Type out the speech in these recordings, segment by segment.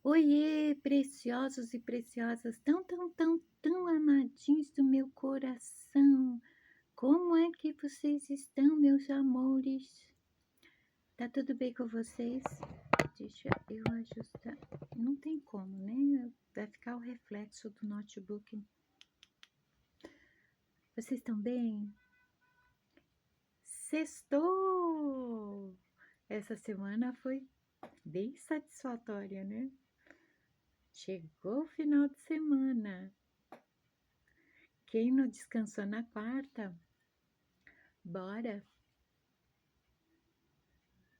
Oiê, preciosos e preciosas, tão, tão, tão, tão amadinhos do meu coração. Como é que vocês estão, meus amores? Tá tudo bem com vocês? Deixa eu ajustar. Não tem como, né? Vai ficar o reflexo do notebook. Vocês estão bem? Sextou! Essa semana foi bem satisfatória, né? Chegou o final de semana. Quem não descansou na quarta, bora.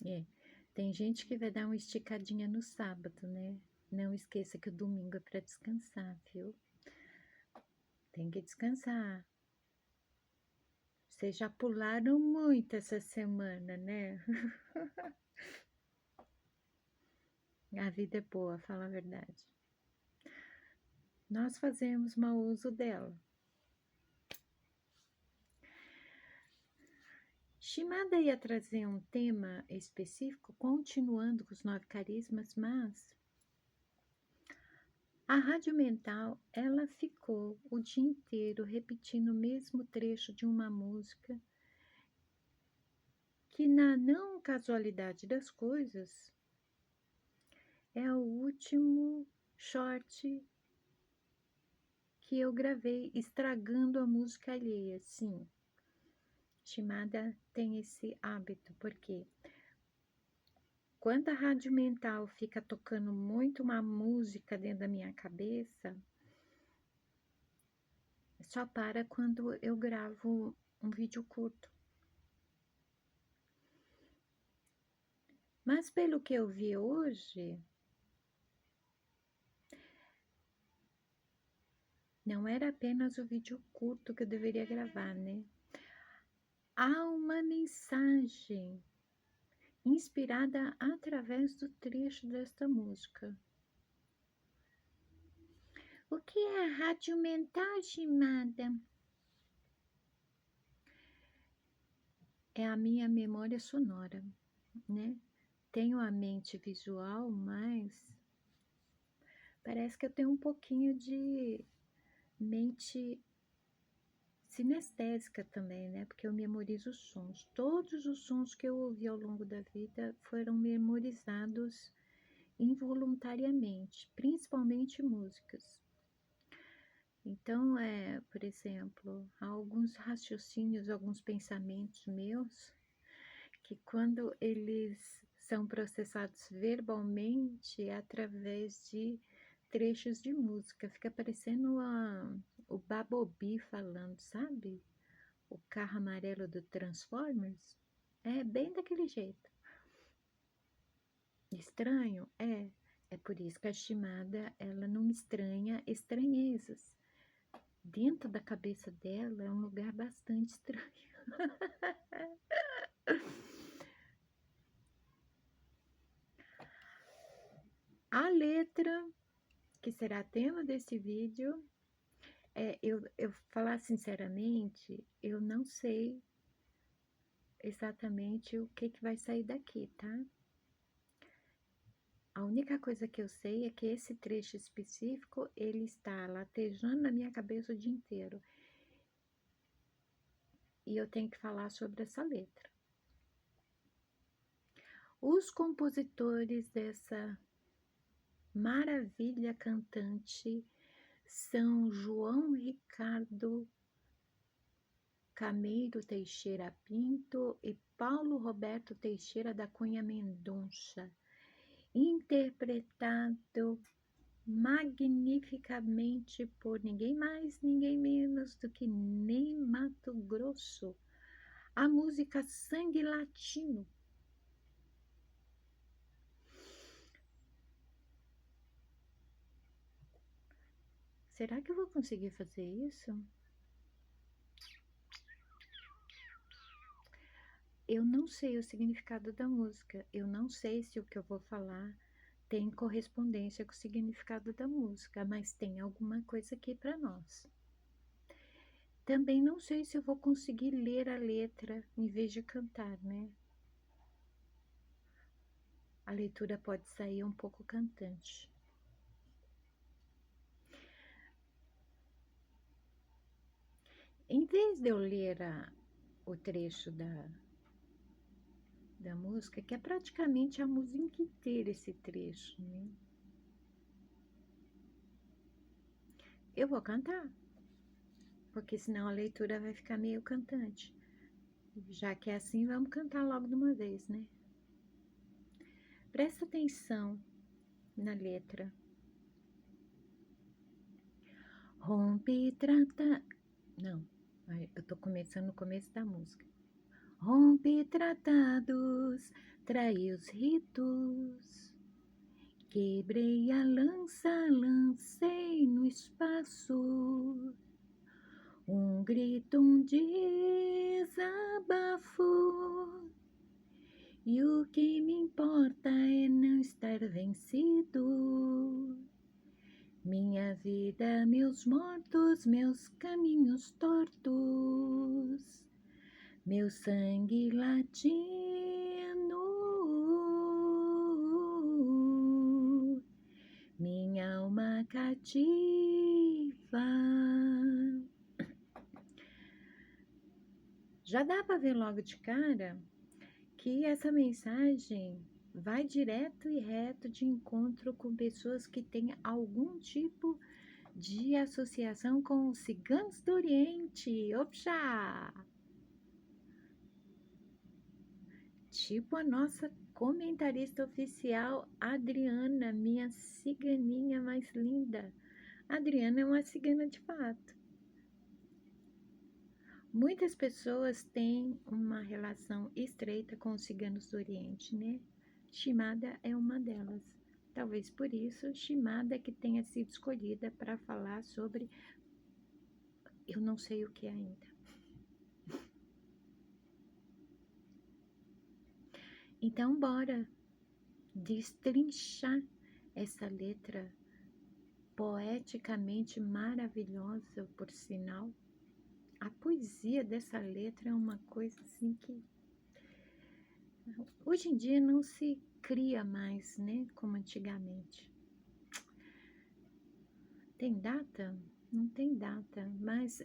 É, tem gente que vai dar uma esticadinha no sábado, né? Não esqueça que o domingo é para descansar, viu? Tem que descansar. Vocês já pularam muito essa semana, né? A vida é boa, fala a verdade. Nós fazemos mau uso dela. Shimada ia trazer um tema específico, continuando com os 9 carismas, mas a rádio mental, ela ficou o dia inteiro repetindo o mesmo trecho de uma música que, na não casualidade das coisas, é o último short que eu gravei estragando a música alheia. Sim, Shimada tem esse hábito, porque quando a rádio mental fica tocando muito uma música dentro da minha cabeça, só para quando eu gravo um vídeo curto. Mas pelo que eu vi hoje, não era apenas o vídeo curto que eu deveria gravar, né? Há uma mensagem inspirada através do trecho desta música. O que é a rádio mental, Shimada? É a minha memória sonora, né? Tenho a mente visual, mas parece que eu tenho um pouquinho de mente sinestésica também, né? Porque eu memorizo os sons. Todos os sons que eu ouvi ao longo da vida foram memorizados involuntariamente, principalmente músicas. Então, por exemplo, há alguns raciocínios, alguns pensamentos meus, que quando eles são processados verbalmente é através de trechos de música, fica parecendo o Babobi falando, sabe? O carro amarelo do Transformers. É bem daquele jeito. Estranho? É. É por isso que a Shimada, ela não estranha estranhezas. Dentro da cabeça dela é um lugar bastante estranho. A letra, que será tema desse vídeo, eu falar sinceramente, eu não sei exatamente o que vai sair daqui, tá? A única coisa que eu sei é que esse trecho específico, ele está latejando na minha cabeça o dia inteiro. E eu tenho que falar sobre essa letra. Os compositores dessa maravilha cantante são João Ricardo Cameiro Teixeira Pinto e Paulo Roberto Teixeira da Cunha Mendonça, interpretado magnificamente por ninguém mais, ninguém menos do que Ney Matogrosso. A música Sangue Latino. Será que eu vou conseguir fazer isso? Eu não sei o significado da música. Eu não sei se o que eu vou falar tem correspondência com o significado da música, mas tem alguma coisa aqui para nós. Também não sei se eu vou conseguir ler a letra em vez de cantar, né? A leitura pode sair um pouco cantante. Em vez de eu ler o trecho da música, que é praticamente a música inteira esse trecho, né? Eu vou cantar, porque senão a leitura vai ficar meio cantante. Já que é assim, vamos cantar logo de uma vez, né? Presta atenção na letra. Rompe trata... Não, eu tô começando no começo da música. Rompe tratados, trai os ritos, quebrei a lança, lancei no espaço, um grito, um desabafo, e o que me importa é não estar vencido. Minha vida, meus mortos, meus caminhos tortos, meu sangue latino, minha alma cativa. Já dá para ver logo de cara que essa mensagem vai direto e reto de encontro com pessoas que têm algum tipo de associação com os ciganos do Oriente. Opxa! Tipo a nossa comentarista oficial, Adriana, minha ciganinha mais linda. Adriana é uma cigana de fato. Muitas pessoas têm uma relação estreita com os ciganos do Oriente, né? Shimada é uma delas. Talvez por isso, Shimada que tenha sido escolhida para falar sobre eu não sei o que ainda. Então, bora destrinchar essa letra poeticamente maravilhosa, por sinal. A poesia dessa letra é uma coisa assim que hoje em dia não se cria mais, né, como antigamente. Tem data? Não tem data, mas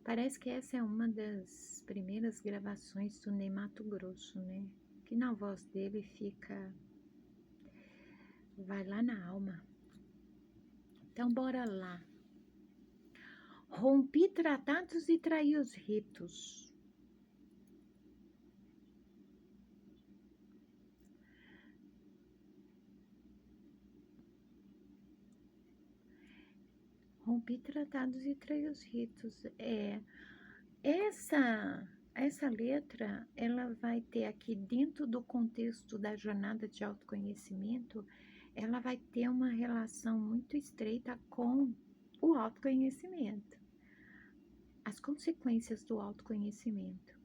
parece que essa é uma das primeiras gravações do Ney Matogrosso, né? Que na voz dele vai lá na alma. Então bora lá. Rompi tratados e traí os ritos. Rompi tratados e traí os ritos. Essa letra, ela vai ter aqui dentro do contexto da jornada de autoconhecimento, ela vai ter uma relação muito estreita com o autoconhecimento, as consequências do autoconhecimento.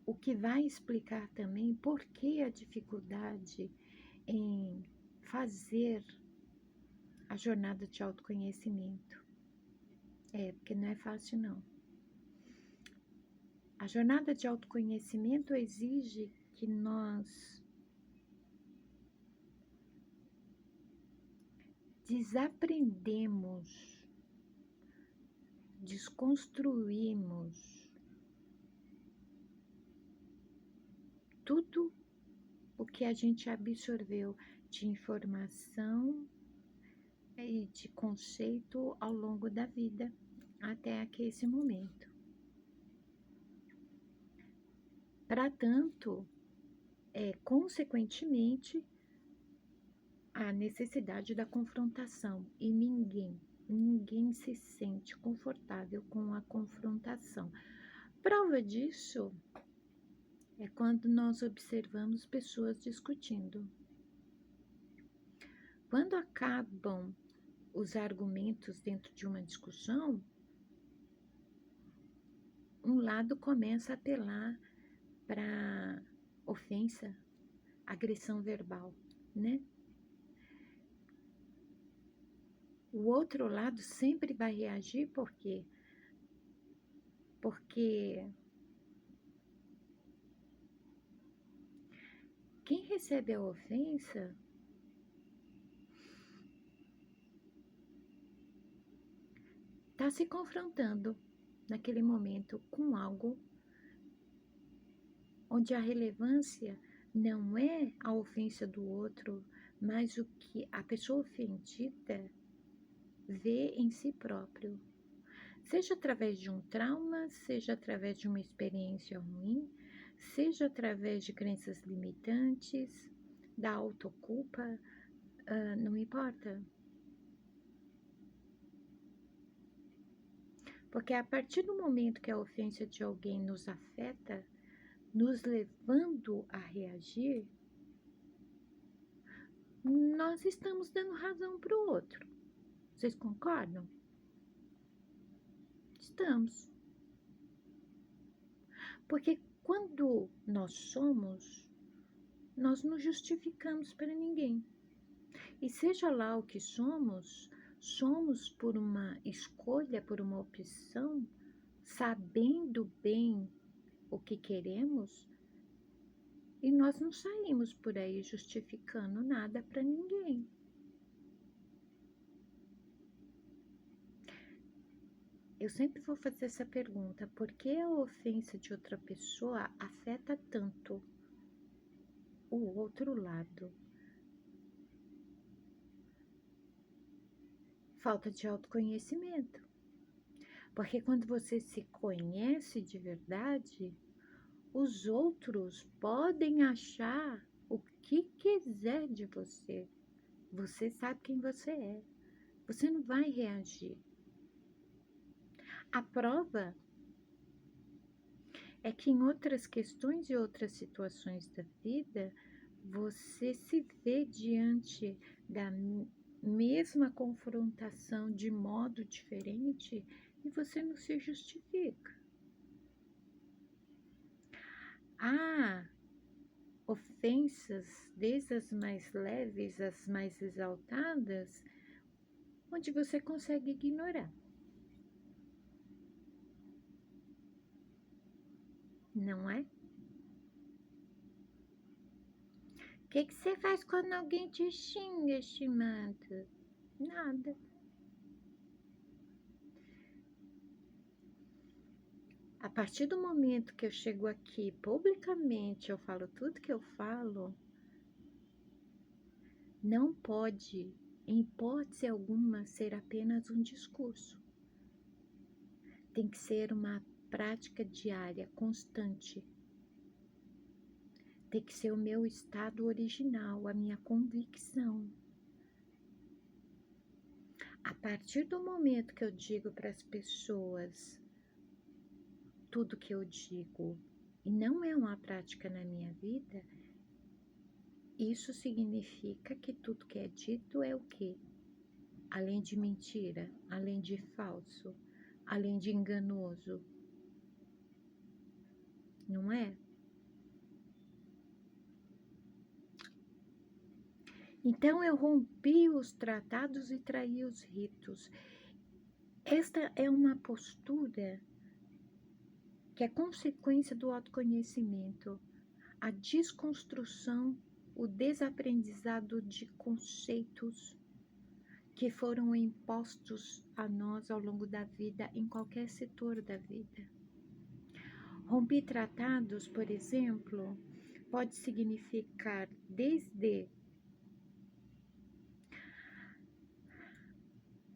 O que vai explicar também por que a dificuldade em fazer a jornada de autoconhecimento. Porque não é fácil não. A jornada de autoconhecimento exige que nós desaprendemos, desconstruímos tudo o que a gente absorveu de informação e de conceito ao longo da vida até aqui esse momento. Para tanto, consequentemente, a necessidade da confrontação e ninguém se sente confortável com a confrontação. Prova disso é quando nós observamos pessoas discutindo. Quando acabam os argumentos dentro de uma discussão, um lado começa a apelar para ofensa, agressão verbal, né? O outro lado sempre vai reagir por quê? Porque quem recebe a ofensa está se confrontando naquele momento com algo onde a relevância não é a ofensa do outro, mas o que a pessoa ofendida vê em si próprio. Seja através de um trauma, seja através de uma experiência ruim, seja através de crenças limitantes, da autoculpa, não importa. Porque a partir do momento que a ofensa de alguém nos afeta, nos levando a reagir, nós estamos dando razão para o outro. Vocês concordam? Estamos. Porque quando nós somos, nós não justificamos para ninguém. E seja lá o que somos, somos por uma escolha, por uma opção, sabendo bem o que queremos, e nós não saímos por aí justificando nada para ninguém. Eu sempre vou fazer essa pergunta: por que a ofensa de outra pessoa afeta tanto o outro lado? Falta de autoconhecimento. Porque quando você se conhece de verdade, os outros podem achar o que quiser de você. Você sabe quem você é. Você não vai reagir. A prova é que em outras questões e outras situações da vida, você se vê diante da mesma confrontação de modo diferente e você não se justifica. Há ofensas, desde as mais leves às mais exaltadas, onde você consegue ignorar. Não é? O que você faz quando alguém te xinga, estimado? Nada. A partir do momento que eu chego aqui publicamente, eu falo tudo que eu falo, não pode, em hipótese alguma, ser apenas um discurso. Tem que ser uma prática diária, constante. Tem que ser o meu estado original, a minha convicção. A partir do momento que eu digo para as pessoas tudo que eu digo e não é uma prática na minha vida, isso significa que tudo que é dito é o quê? Além de mentira, além de falso, além de enganoso. Não é? Então eu rompi os tratados e traí os ritos. Esta é uma postura que é consequência do autoconhecimento, a desconstrução, o desaprendizado de conceitos que foram impostos a nós ao longo da vida, em qualquer setor da vida. Romper tratados, por exemplo, pode significar desde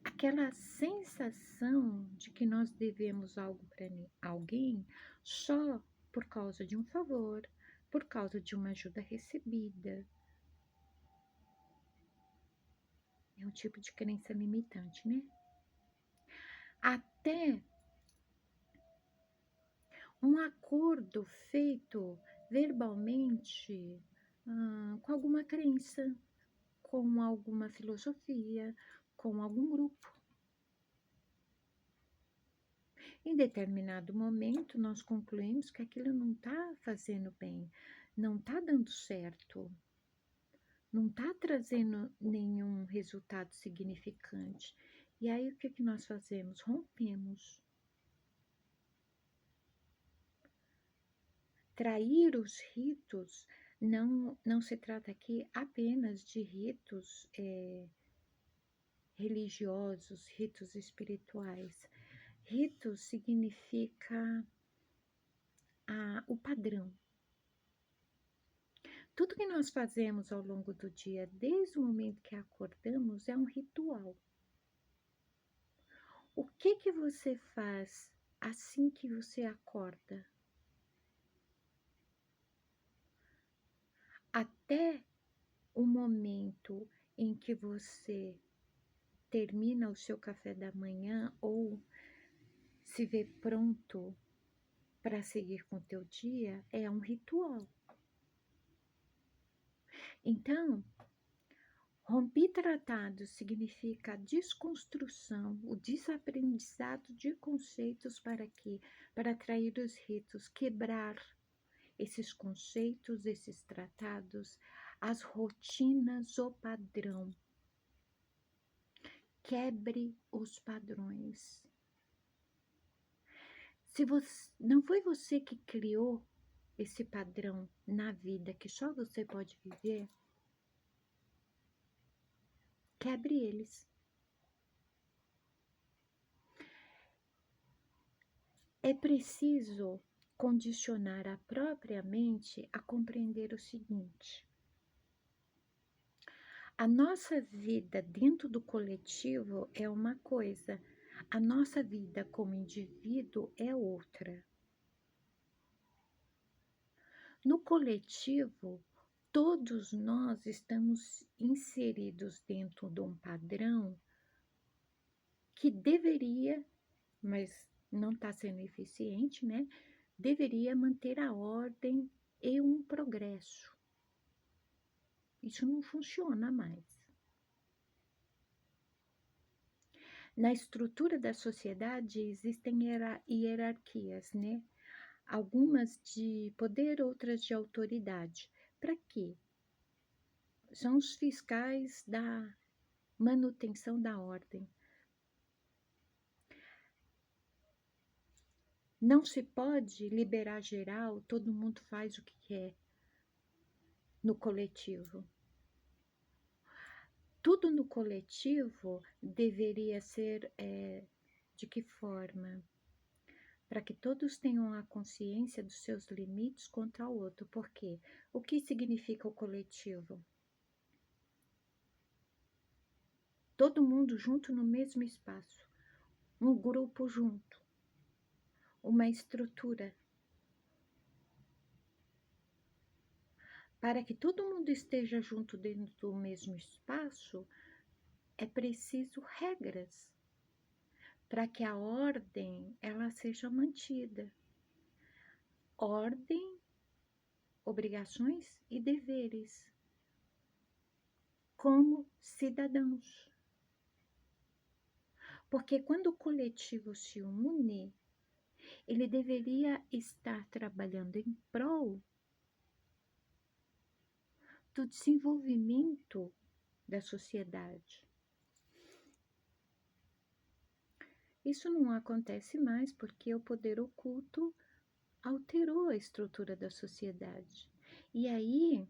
aquela sensação de que nós devemos algo para alguém só por causa de um favor, por causa de uma ajuda recebida. É um tipo de crença limitante, né? Até um acordo feito verbalmente com alguma crença, com alguma filosofia, com algum grupo. Em determinado momento, nós concluímos que aquilo não está fazendo bem, não está dando certo, não está trazendo nenhum resultado significante. E aí, o que nós fazemos? Rompemos. Trair os ritos não se trata aqui apenas de ritos religiosos, ritos espirituais. Rito significa o padrão. Tudo que nós fazemos ao longo do dia, desde o momento que acordamos, é um ritual. O que você faz assim que você acorda? Até o momento em que você termina o seu café da manhã ou se vê pronto para seguir com o teu dia, é um ritual. Então, romper tratados significa a desconstrução, o desaprendizado de conceitos para quê? Para atrair os ritos, quebrar esses conceitos, esses tratados, as rotinas, o padrão. Quebre os padrões. Se você, não foi você que criou esse padrão na vida que só você pode viver, quebre eles. É preciso condicionar a própria mente a compreender o seguinte: a nossa vida dentro do coletivo é uma coisa, a nossa vida como indivíduo é outra. No coletivo, todos nós estamos inseridos dentro de um padrão que deveria, mas não está sendo eficiente, né? Deveria manter a ordem e um progresso. Isso não funciona mais. Na estrutura da sociedade existem hierarquias, né? Algumas de poder, outras de autoridade. Para quê? São os fiscais da manutenção da ordem. Não se pode liberar geral, todo mundo faz o que quer no coletivo. Tudo no coletivo deveria ser de que forma? Para que todos tenham a consciência dos seus limites contra o outro. Por quê? O que significa o coletivo? Todo mundo junto no mesmo espaço, um grupo junto, uma estrutura. Para que todo mundo esteja junto dentro do mesmo espaço, é preciso regras para que a ordem ela seja mantida. Ordem, obrigações e deveres como cidadãos. Porque quando o coletivo se une, ele deveria estar trabalhando em prol do desenvolvimento da sociedade. Isso não acontece mais porque o poder oculto alterou a estrutura da sociedade. E aí,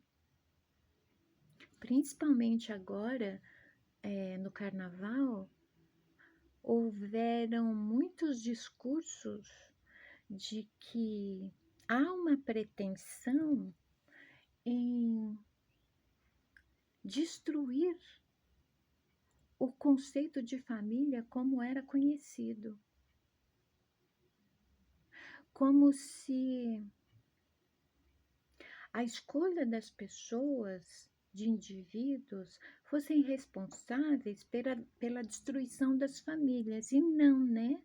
principalmente agora, no carnaval, houveram muitos discursos de que há uma pretensão em destruir o conceito de família como era conhecido. Como se a escolha das pessoas, de indivíduos, fossem responsáveis pela destruição das famílias. E não, né?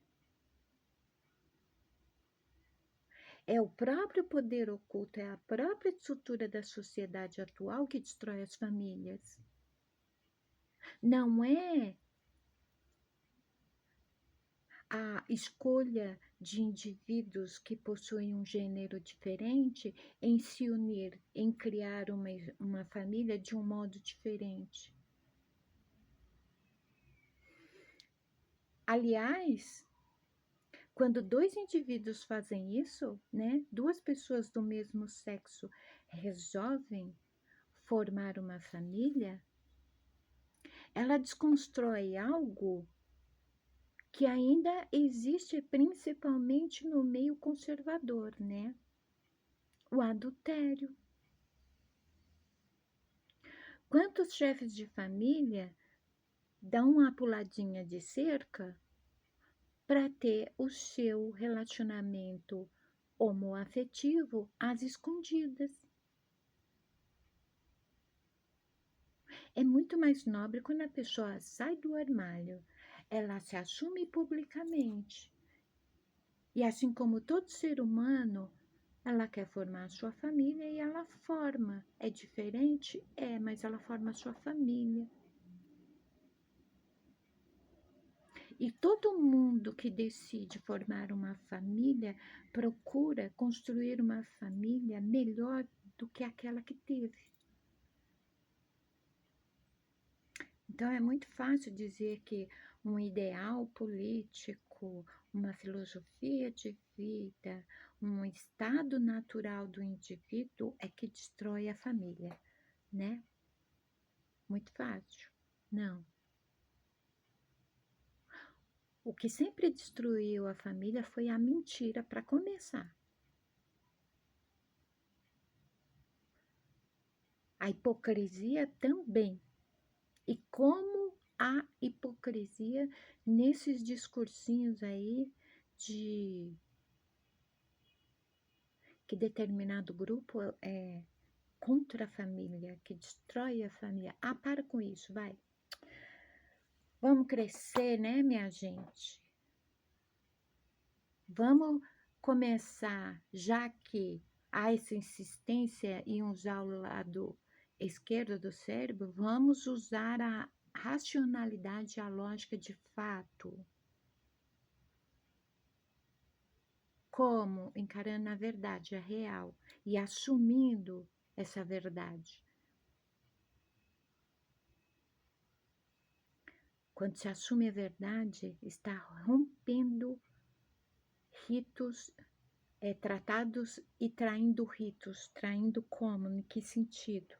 É o próprio poder oculto, é a própria estrutura da sociedade atual que destrói as famílias. Não é a escolha de indivíduos que possuem um gênero diferente em se unir, em criar uma família de um modo diferente. Aliás, quando dois indivíduos fazem isso, né, duas pessoas do mesmo sexo resolvem formar uma família, ela desconstrói algo que ainda existe principalmente no meio conservador, né? O adultério. Quantos chefes de família dão uma puladinha de cerca para ter o seu relacionamento homoafetivo às escondidas? É muito mais nobre quando a pessoa sai do armário, ela se assume publicamente. E assim como todo ser humano, ela quer formar a sua família e ela forma. É diferente? É, mas ela forma a sua família. E todo mundo que decide formar uma família procura construir uma família melhor do que aquela que teve. Então é muito fácil dizer que um ideal político, uma filosofia de vida, um estado natural do indivíduo é que destrói a família, né? Muito fácil. Não. O que sempre destruiu a família foi a mentira para começar. A hipocrisia também. E como há hipocrisia nesses discursinhos aí de que determinado grupo é contra a família, que destrói a família. Ah, para com isso, vai. Vamos crescer, né, minha gente? Vamos começar, já que há essa insistência em usar o lado esquerdo do cérebro, vamos usar a racionalidade, a lógica de fato. Como? Encarando a verdade, a real, e assumindo essa verdade. Quando se assume a verdade, está rompendo ritos, tratados e traindo ritos. Traindo como? Em que sentido?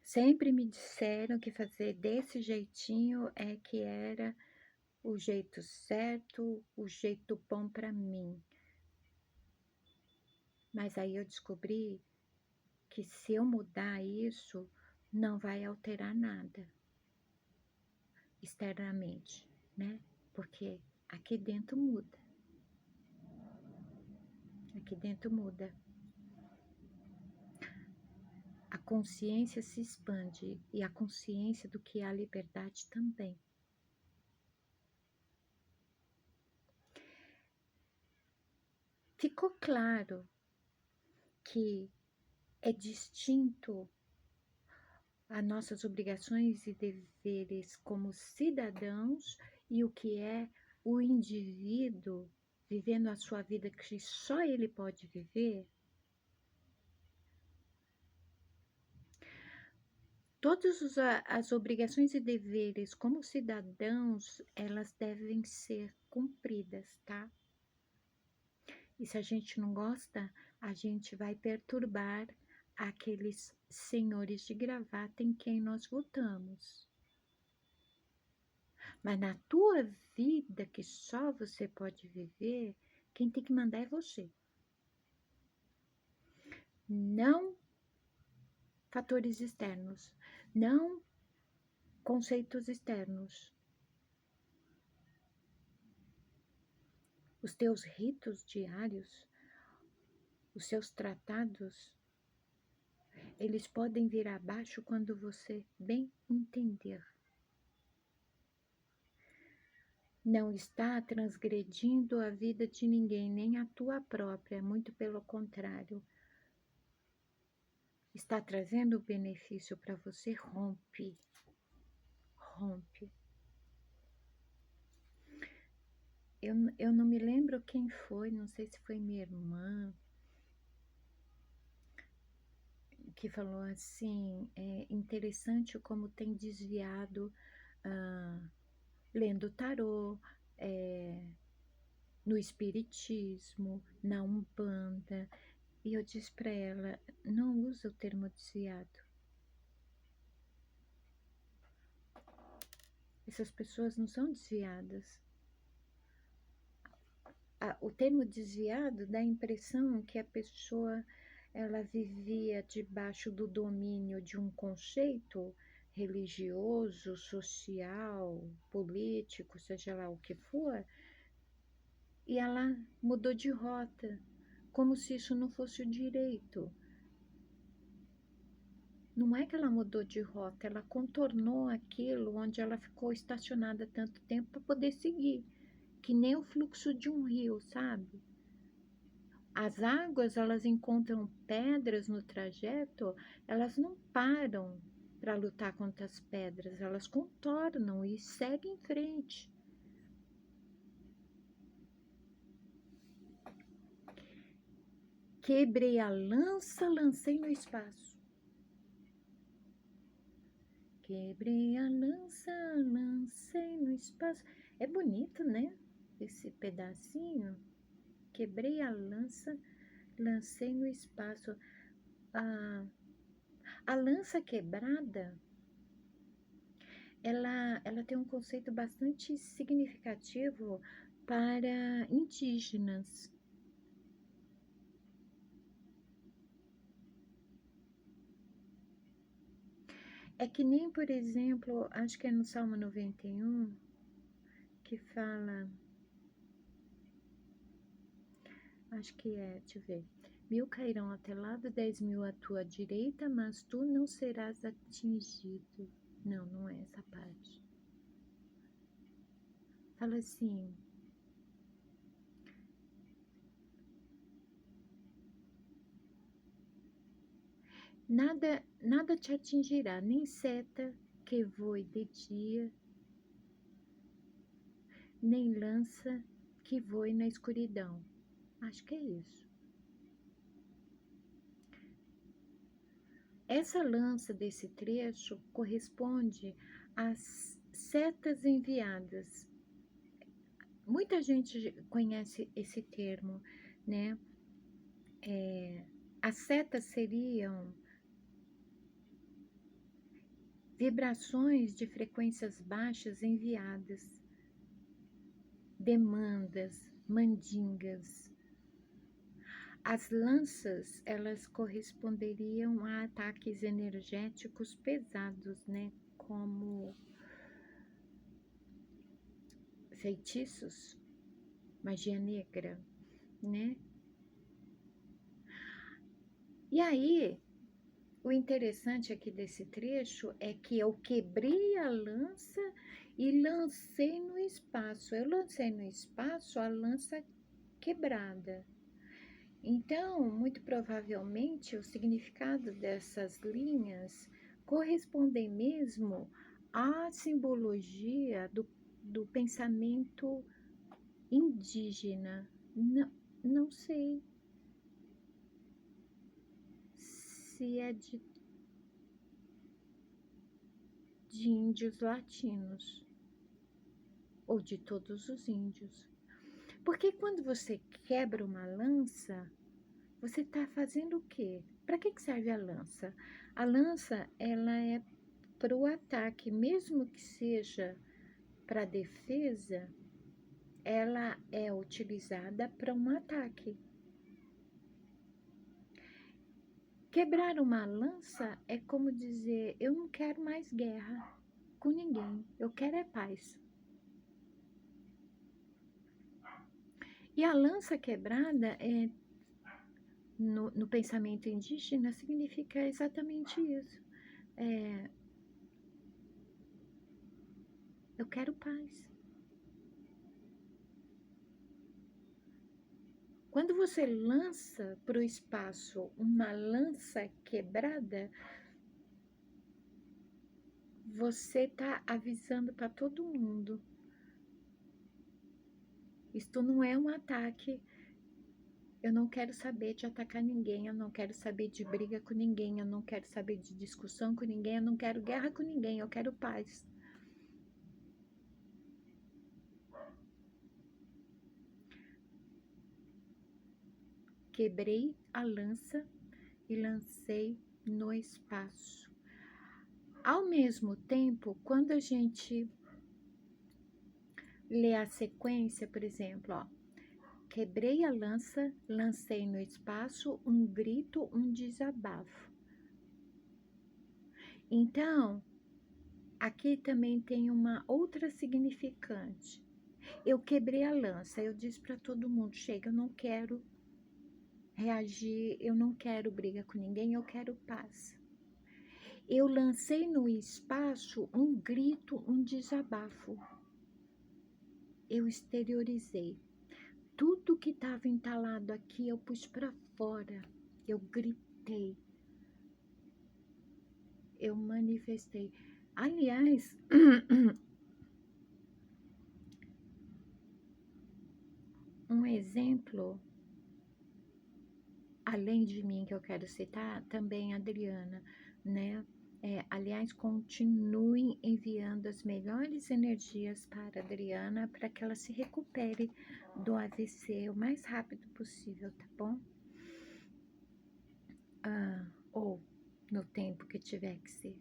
Sempre me disseram que fazer desse jeitinho é que era o jeito certo, o jeito bom para mim. Mas aí eu descobri que se eu mudar isso, não vai alterar nada externamente, né? Porque aqui dentro muda. Aqui dentro muda. A consciência se expande e a consciência do que é a liberdade também. Ficou claro que é distinto as nossas obrigações e deveres como cidadãos e o que é o indivíduo vivendo a sua vida que só ele pode viver? Todas as obrigações e deveres como cidadãos, elas devem ser cumpridas, tá? E se a gente não gosta, a gente vai perturbar aqueles senhores de gravata em quem nós votamos. Mas na tua vida, que só você pode viver, quem tem que mandar é você. Não fatores externos, não conceitos externos. Os teus ritos diários, os seus tratados, eles podem vir abaixo quando você bem entender. Não está transgredindo a vida de ninguém, nem a tua própria, muito pelo contrário. Está trazendo benefício para você, rompe. Rompe. Eu não me lembro quem foi, não sei se foi minha irmã, que falou assim, é interessante como tem desviado, lendo tarô, no espiritismo, na umbanda, e eu disse para ela, não usa o termo desviado. Essas pessoas não são desviadas. O termo desviado dá a impressão que a pessoa ela vivia debaixo do domínio de um conceito religioso, social, político, seja lá o que for, e ela mudou de rota, como se isso não fosse o direito. Não é que ela mudou de rota, ela contornou aquilo onde ela ficou estacionada tanto tempo para poder seguir, que nem o fluxo de um rio, sabe? As águas, elas encontram pedras no trajeto, elas não param para lutar contra as pedras, elas contornam e seguem em frente. Quebrei a lança, lancei no espaço. Quebrei a lança, lancei no espaço. É bonito, né? Esse pedacinho. Quebrei a lança, lancei no espaço. A lança quebrada, ela tem um conceito bastante significativo para indígenas. É que nem, por exemplo, acho que é no Salmo 91, que fala, acho que é, deixa eu ver, 1000 cairão ao teu lado, 10.000 à tua direita, mas tu não serás atingido. Não, não é essa parte. Fala assim, nada te atingirá, nem seta que voe de dia, nem lança que voe na escuridão. Acho que é isso. Essa lança desse trecho corresponde às setas enviadas. Muita gente conhece esse termo, né? As setas seriam vibrações de frequências baixas enviadas, demandas, mandingas. As lanças, elas corresponderiam a ataques energéticos pesados, né? Como feitiços, magia negra, né? E aí, o interessante aqui desse trecho é que eu quebrei a lança e lancei no espaço. Eu lancei no espaço a lança quebrada. Então, muito provavelmente, o significado dessas linhas correspondem mesmo à simbologia do pensamento indígena. Não, não sei se é de índios latinos ou de todos os índios. Porque quando você quebra uma lança, você está fazendo o quê? Para que serve a lança? A lança, ela é para o ataque, mesmo que seja para defesa, ela é utilizada para um ataque. Quebrar uma lança é como dizer, eu não quero mais guerra com ninguém, eu quero é paz. E a lança quebrada no pensamento indígena significa exatamente isso. Eu quero paz. Quando você lança para o espaço uma lança quebrada, você está avisando para todo mundo. Isto não é um ataque. Eu não quero saber de atacar ninguém, eu não quero saber de briga com ninguém, eu não quero saber de discussão com ninguém, eu não quero guerra com ninguém, eu quero paz. Quebrei a lança e lancei no espaço. Ao mesmo tempo, quando a gente ler a sequência, por exemplo, ó. Quebrei a lança, lancei no espaço um grito, um desabafo. Então, aqui também tem uma outra significante. Eu quebrei a lança, eu disse para todo mundo: chega, eu não quero reagir, eu não quero briga com ninguém, eu quero paz. Eu lancei no espaço um grito, um desabafo. Eu exteriorizei. Tudo que estava entalado aqui, eu pus para fora. Eu gritei. Eu manifestei. Aliás, um exemplo, além de mim, que eu quero citar, também a Adriana, né? Aliás, continuem enviando as melhores energias para a Adriana para que ela se recupere do AVC o mais rápido possível, tá bom? Ou no tempo que tiver que ser.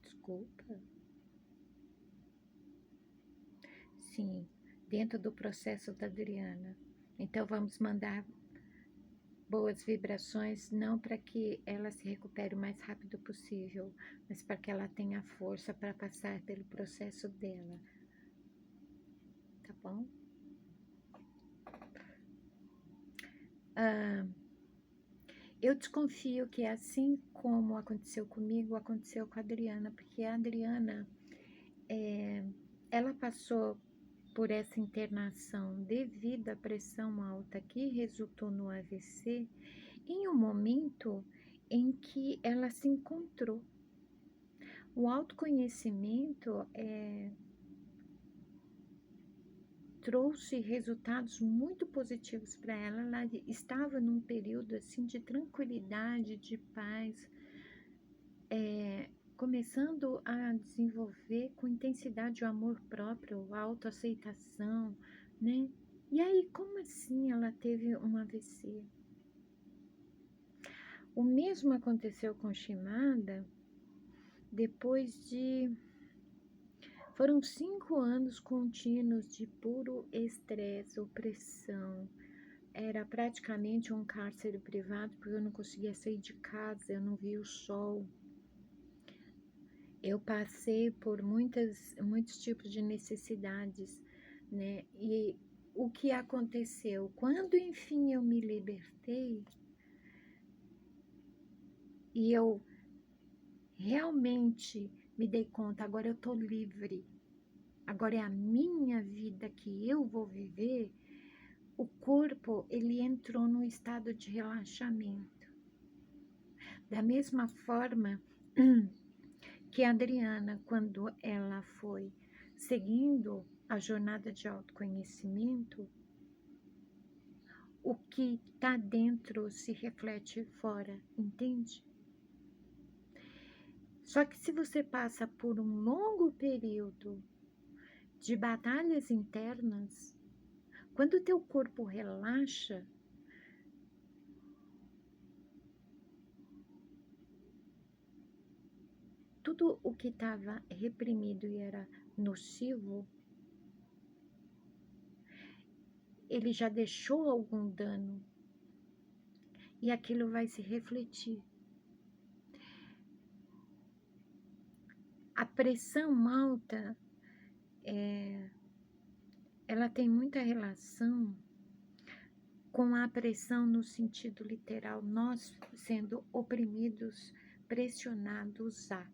Desculpa. Sim, dentro do processo da Adriana. Então, vamos mandar boas vibrações, não para que ela se recupere o mais rápido possível, mas para que ela tenha força para passar pelo processo dela, tá bom? Eu desconfio que assim como aconteceu comigo, aconteceu com a Adriana, porque a Adriana, ela passou por essa internação devido à pressão alta que resultou no AVC, em um momento em que ela se encontrou. O autoconhecimento trouxe resultados muito positivos para ela. Ela estava num período assim de tranquilidade, de paz, começando a desenvolver com intensidade o amor próprio, a autoaceitação, né? E aí, como assim ela teve um AVC? O mesmo aconteceu com Shimada depois de... Foram 5 anos contínuos de puro estresse, opressão. Era praticamente um cárcere privado, porque eu não conseguia sair de casa, eu não via o sol. Eu passei por muitos tipos de necessidades, né? E o que aconteceu? Quando enfim eu me libertei e eu realmente me dei conta, agora eu tô livre, agora é a minha vida que eu vou viver, o corpo, ele entrou num estado de relaxamento. Da mesma forma que a Adriana, quando ela foi seguindo a jornada de autoconhecimento, o que está dentro se reflete fora, entende? Só que se você passa por um longo período de batalhas internas, quando o teu corpo relaxa, tudo o que estava reprimido e era nocivo, ele já deixou algum dano e aquilo vai se refletir. A pressão alta, ela tem muita relação com a pressão no sentido literal, nós sendo oprimidos, pressionados a.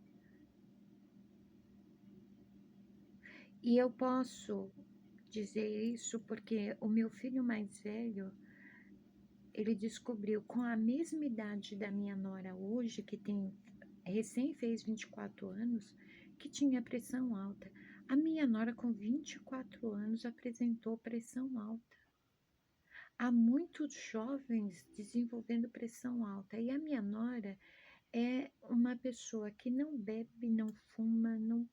E eu posso dizer isso porque o meu filho mais velho, ele descobriu com a mesma idade da minha nora hoje, que tem recém fez 24 anos, que tinha pressão alta. A minha nora com 24 anos apresentou pressão alta. Há muitos jovens desenvolvendo pressão alta. E a minha nora é uma pessoa que não bebe, não fuma, não...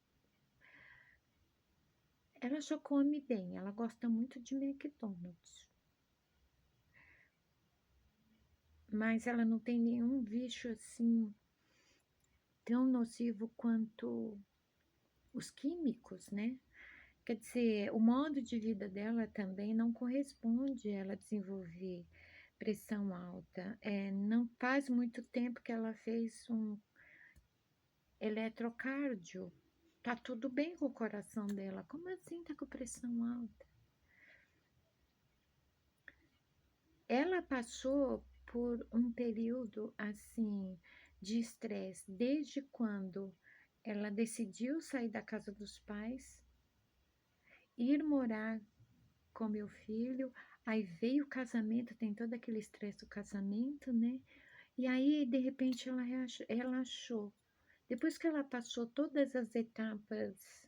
Ela só come bem, ela gosta muito de McDonald's. Mas ela não tem nenhum vício assim tão nocivo quanto os químicos, né? Quer dizer, o modo de vida dela também não corresponde a ela desenvolver pressão alta. Não faz muito tempo que ela fez um eletrocardio. Tá tudo bem com o coração dela. Como assim tá com pressão alta? Ela passou por um período assim de estresse desde quando ela decidiu sair da casa dos pais, ir morar com meu filho, aí veio o casamento, tem todo aquele estresse do casamento, né? E aí, de repente, ela relaxou. Depois que ela passou todas as etapas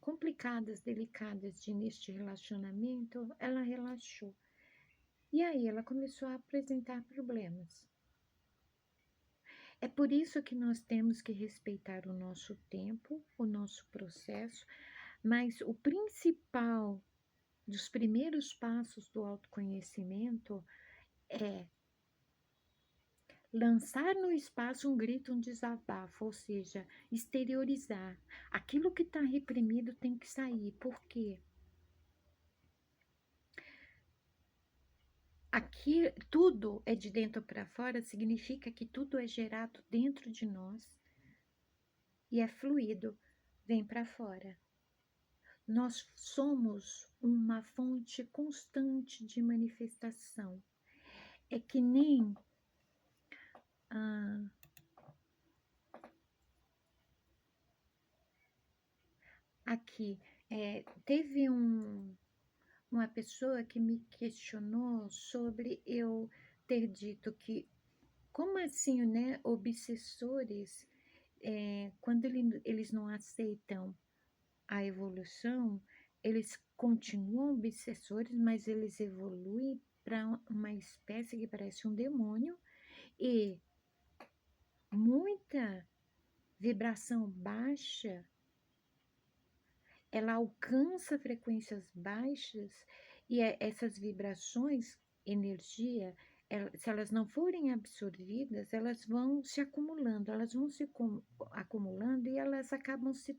complicadas, delicadas de início de relacionamento, ela relaxou. E aí ela começou a apresentar problemas. É por isso que nós temos que respeitar o nosso tempo, o nosso processo, mas o principal dos primeiros passos do autoconhecimento é lançar no espaço um grito, um desabafo, ou seja, exteriorizar. Aquilo que está reprimido tem que sair. Por quê? Aqui tudo é de dentro para fora, significa que tudo é gerado dentro de nós e é fluido, vem para fora. Nós somos uma fonte constante de manifestação. É que nem ah, aqui, teve uma pessoa que me questionou sobre eu ter dito que, como assim, né, obsessores, quando eles não aceitam a evolução, eles continuam obsessores, mas eles evoluem para uma espécie que parece um demônio e muita vibração baixa, ela alcança frequências baixas e essas vibrações, energia, se elas não forem absorvidas, elas vão se acumulando, elas vão se acumulando e elas acabam se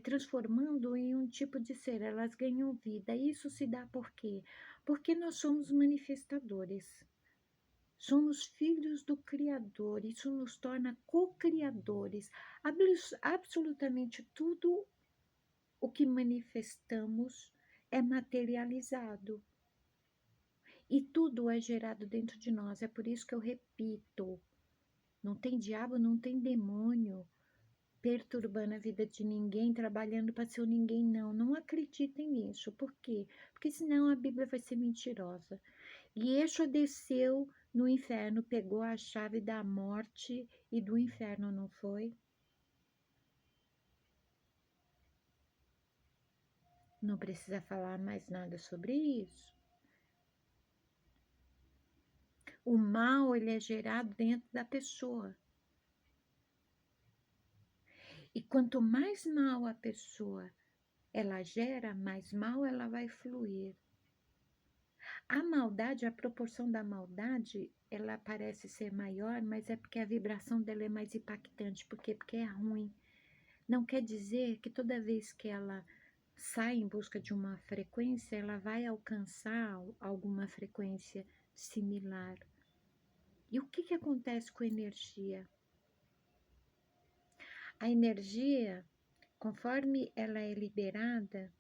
transformando em um tipo de ser, elas ganham vida. Isso se dá por quê? Porque nós somos manifestadores. Somos filhos do Criador, isso nos torna co-criadores. Absolutamente tudo o que manifestamos é materializado. E tudo é gerado dentro de nós. É por isso que eu repito: não tem diabo, não tem demônio perturbando a vida de ninguém, trabalhando para ser o ninguém, não. Não acreditem nisso. Por quê? Porque senão a Bíblia vai ser mentirosa. E Yeshua desceu no inferno, pegou a chave da morte e do inferno, não foi? Não precisa falar mais nada sobre isso. O mal, ele é gerado dentro da pessoa. E quanto mais mal a pessoa ela gera, mais mal ela vai fluir. A maldade, a proporção da maldade, ela parece ser maior, mas é porque a vibração dela é mais impactante. Por quê? Porque é ruim. Não quer dizer que toda vez que ela sai em busca de uma frequência, ela vai alcançar alguma frequência similar. E o que acontece com a energia? A energia, conforme ela é liberada,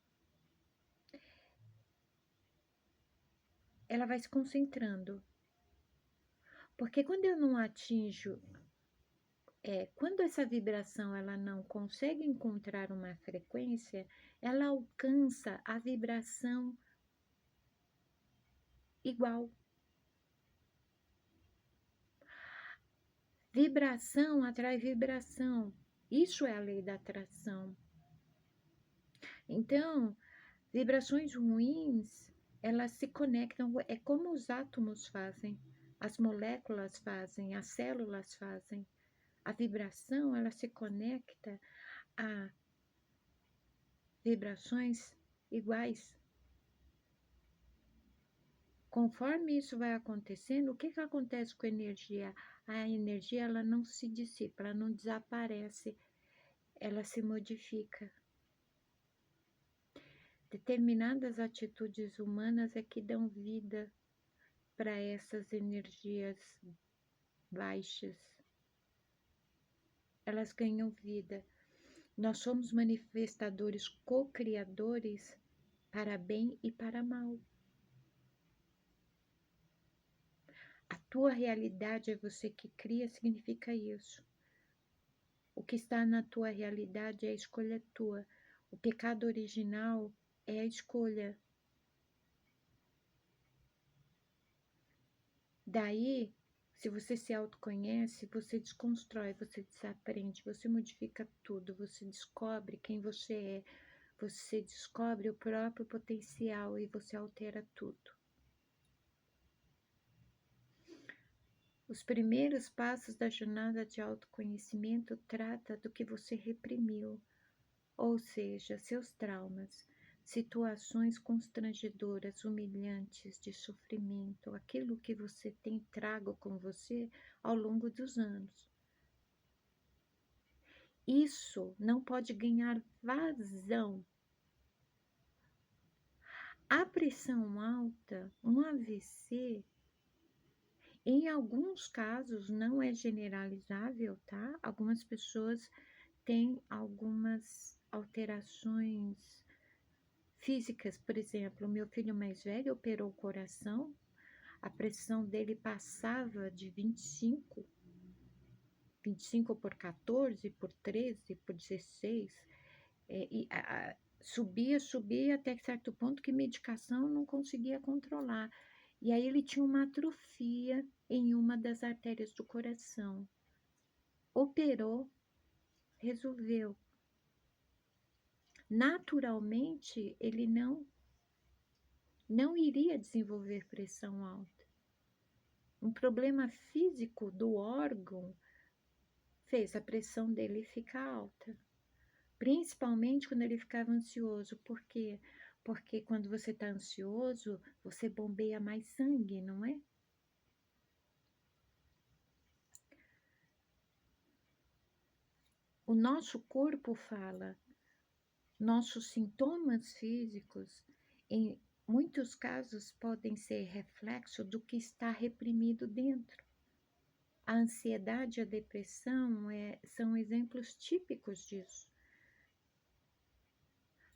ela vai se concentrando. Porque quando eu não atinjo, quando essa vibração ela não consegue encontrar uma frequência, ela alcança a vibração igual. Vibração atrai vibração. Isso é a lei da atração. Então, vibrações ruins, elas se conectam, é como os átomos fazem, as moléculas fazem, as células fazem. A vibração, ela se conecta a vibrações iguais. Conforme isso vai acontecendo, o que acontece com a energia? A energia, ela não se dissipa, ela não desaparece. ela se modifica. Determinadas atitudes humanas é que dão vida para essas energias baixas. Elas ganham vida. Nós somos manifestadores co-criadores para bem e para mal. A tua realidade é você que cria, significa isso. O que está na tua realidade é a escolha tua. O pecado original é a escolha. Daí, se você se autoconhece, você desconstrói, você desaprende, você modifica tudo, você descobre quem você é, você descobre o próprio potencial e você altera tudo. Os primeiros passos da jornada de autoconhecimento trata do que você reprimiu, ou seja, seus traumas, situações constrangedoras, humilhantes, de sofrimento, aquilo que você tem trago com você ao longo dos anos. Isso não pode ganhar vazão. A pressão alta, um AVC, em alguns casos não é generalizável, tá? Algumas pessoas têm algumas alterações físicas, por exemplo, o meu filho mais velho operou o coração, a pressão dele passava de 25 por 14, por 13, por 16, subia até certo ponto que medicação não conseguia controlar. E aí ele tinha uma atrofia em uma das artérias do coração. Operou, resolveu. Naturalmente, ele não iria desenvolver pressão alta. Um problema físico do órgão fez a pressão dele ficar alta. Principalmente quando ele ficava ansioso. Por quê? Porque quando você está ansioso, você bombeia mais sangue, não é? O nosso corpo fala, nossos sintomas físicos, em muitos casos, podem ser reflexo do que está reprimido dentro. A ansiedade e a depressão são exemplos típicos disso.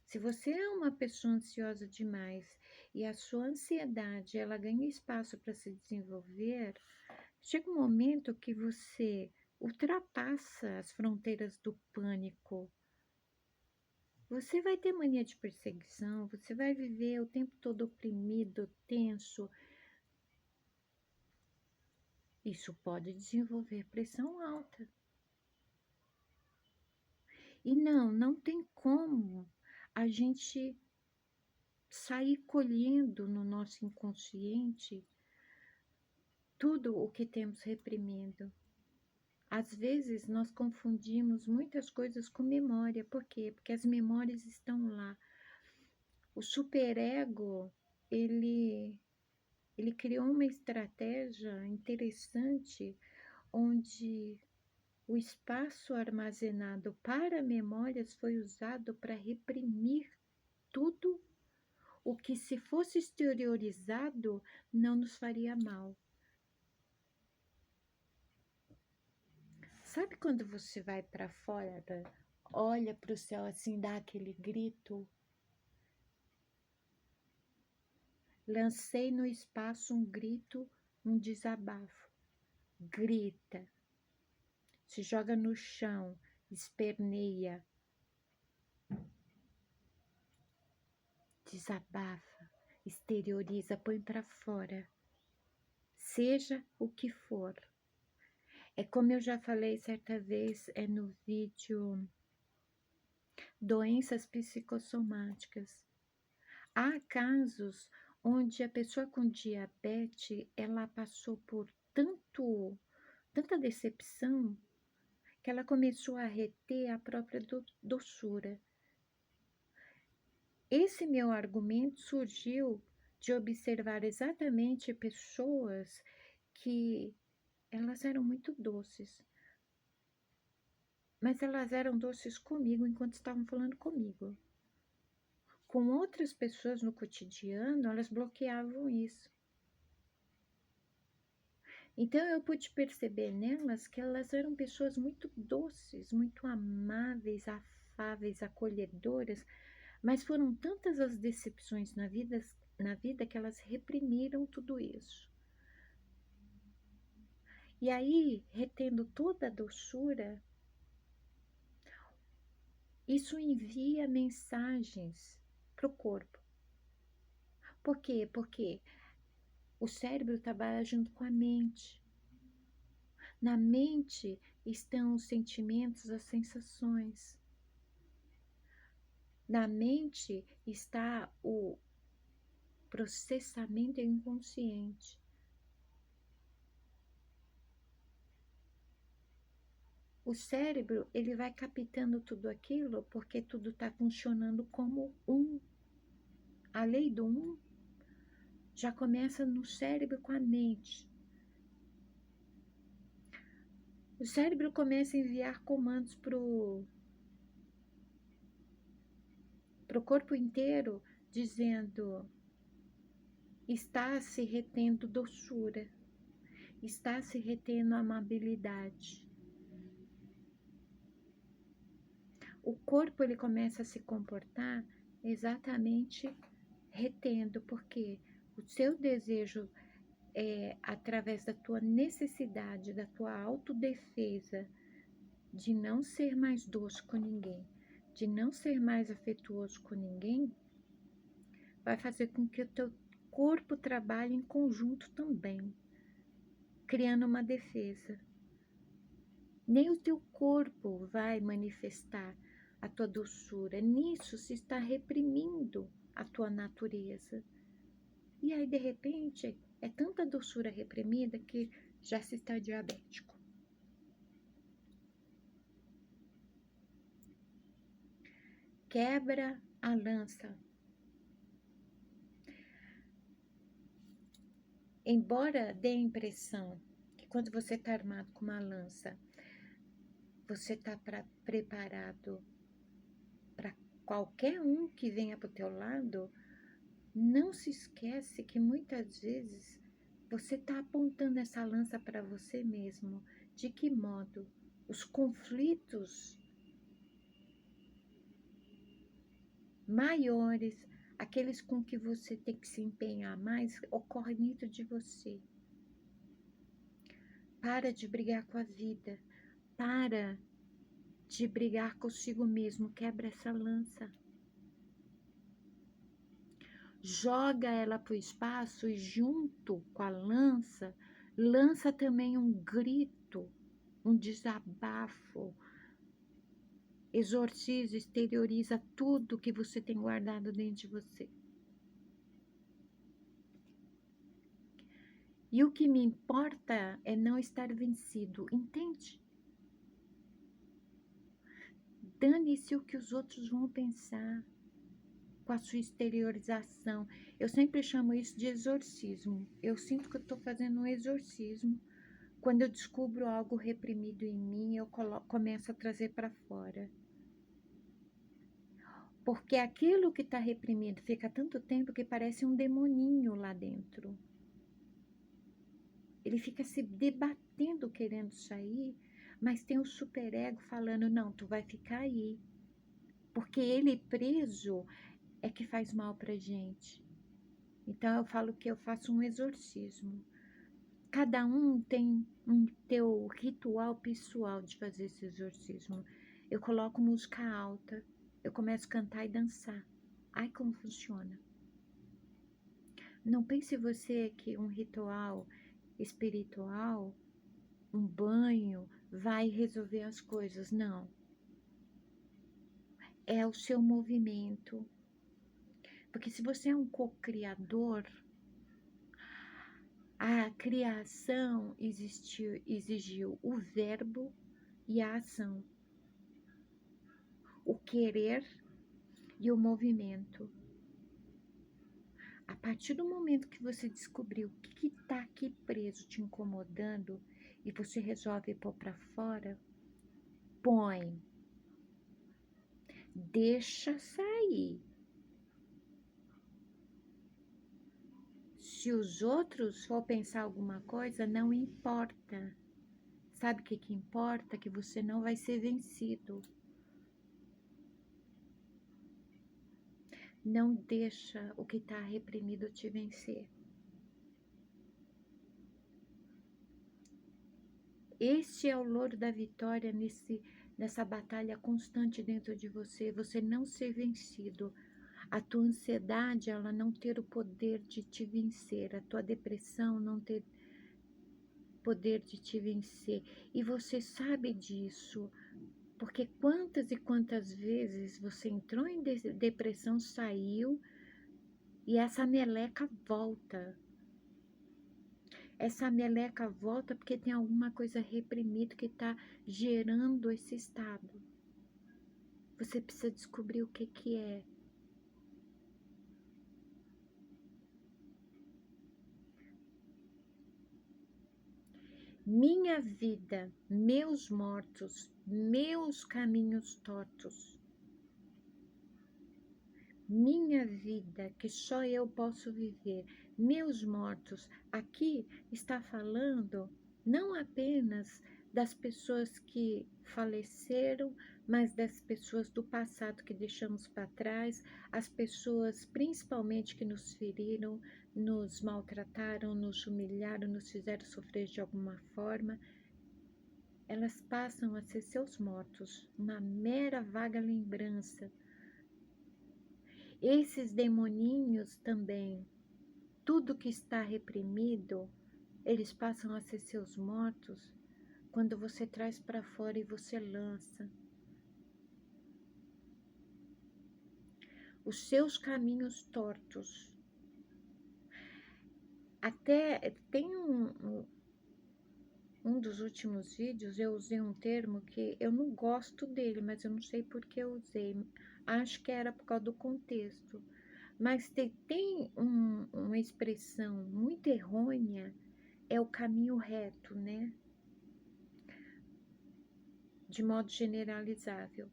Se você é uma pessoa ansiosa demais e a sua ansiedade ela ganha espaço para se desenvolver, chega um momento que você ultrapassa as fronteiras do pânico. Você vai ter mania de perseguição, você vai viver o tempo todo oprimido, tenso. Isso pode desenvolver pressão alta. E não tem como a gente sair colhendo no nosso inconsciente tudo o que temos reprimido. Às vezes nós confundimos muitas coisas com memória. Por quê? Porque as memórias estão lá. O superego, ele criou uma estratégia interessante onde o espaço armazenado para memórias foi usado para reprimir tudo o que, se fosse exteriorizado, não nos faria mal. Sabe quando você vai para fora, olha para o céu assim, dá aquele grito? Lancei no espaço um grito, um desabafo. Grita, se joga no chão, esperneia, desabafa, exterioriza, põe para fora. Seja o que for. É como eu já falei certa vez, no vídeo Doenças Psicossomáticas. Há casos onde a pessoa com diabetes, ela passou por tanta decepção, que ela começou a reter a própria doçura. Esse meu argumento surgiu de observar exatamente pessoas que elas eram muito doces. mas elas eram doces comigo enquanto estavam falando comigo. Com outras pessoas no cotidiano, elas bloqueavam isso. Então eu pude perceber nelas que elas eram pessoas muito doces, muito amáveis, afáveis, acolhedoras, mas foram tantas as decepções na vida que elas reprimiram tudo isso. E aí, retendo toda a doçura, isso envia mensagens para o corpo. Por quê? Porque o cérebro trabalha junto com a mente. Na mente estão os sentimentos, as sensações. Na mente está o processamento inconsciente. O cérebro, ele vai captando tudo aquilo porque tudo está funcionando como um. A lei do um já começa no cérebro com a mente. O cérebro começa a enviar comandos para o corpo inteiro, dizendo: está se retendo doçura, está se retendo amabilidade. O corpo ele começa a se comportar exatamente retendo, porque o seu desejo é através da tua necessidade, da tua autodefesa, de não ser mais doce com ninguém, de não ser mais afetuoso com ninguém, vai fazer com que o teu corpo trabalhe em conjunto também, criando uma defesa. Nem o teu corpo vai manifestar a tua doçura. Nisso se está reprimindo a tua natureza. E aí, de repente, é tanta doçura reprimida que já se está diabético. Quebra a lança. Embora dê a impressão que quando você está armado com uma lança, você está preparado para qualquer um que venha para o teu lado, não se esquece que muitas vezes você está apontando essa lança para você mesmo. De que modo? Os conflitos maiores, aqueles com que você tem que se empenhar mais, ocorrem dentro de você. Para de brigar com a vida. Para de brigar consigo mesmo. Quebra essa lança. Joga ela para o espaço e junto com a lança, lança também um grito, um desabafo. Exorciza, exterioriza tudo que você tem guardado dentro de você. E o que me importa é não estar vencido, entende? Dane-se o que os outros vão pensar com a sua exteriorização. Eu sempre chamo isso de exorcismo. Eu sinto que eu estou fazendo um exorcismo. Quando eu descubro algo reprimido em mim, eu começo a trazer para fora. Porque aquilo que está reprimido fica tanto tempo que parece um demoninho lá dentro. Ele fica se debatendo querendo sair, mas tem o superego falando, não, tu vai ficar aí. Porque ele preso é que faz mal pra gente. Então eu falo que eu faço um exorcismo. Cada um tem um teu ritual pessoal de fazer esse exorcismo. Eu coloco música alta, eu começo a cantar e dançar. Ai, como funciona. Não pense você que um ritual espiritual, um banho, vai resolver as coisas. Não. É o seu movimento. Porque se você é um co-criador, a criação exigiu o verbo e a ação, o querer e o movimento. A partir do momento que você descobriu o que está aqui preso te incomodando e você resolve pôr para fora, impõe, deixa sair. Se os outros for pensar alguma coisa, não importa. Sabe o que importa? Que você não vai ser vencido. Não deixa o que está reprimido te vencer. Este é o louro da vitória nessa batalha constante dentro de você. Você não ser vencido. A tua ansiedade, ela não ter o poder de te vencer. A tua depressão não ter poder de te vencer. E você sabe disso. Porque quantas e quantas vezes você entrou em depressão, saiu e essa meleca volta. Essa meleca volta porque tem alguma coisa reprimida que está gerando esse estado. Você precisa descobrir o que é. Minha vida, meus mortos, meus caminhos tortos. Minha vida, que só eu posso viver, meus mortos. Aqui está falando não apenas das pessoas que faleceram, mas das pessoas do passado que deixamos para trás, as pessoas principalmente que nos feriram, nos maltrataram, nos humilharam, nos fizeram sofrer de alguma forma. Elas passam a ser seus mortos, uma mera vaga lembrança. Esses demoninhos também, tudo que está reprimido, eles passam a ser seus mortos quando você traz para fora e você lança. Os seus caminhos tortos. Até tem um dos últimos vídeos, eu usei um termo que eu não gosto dele, mas eu não sei por que eu usei. Acho que era por causa do contexto. Mas tem uma expressão muito errônea, é o caminho reto, né? De modo generalizável.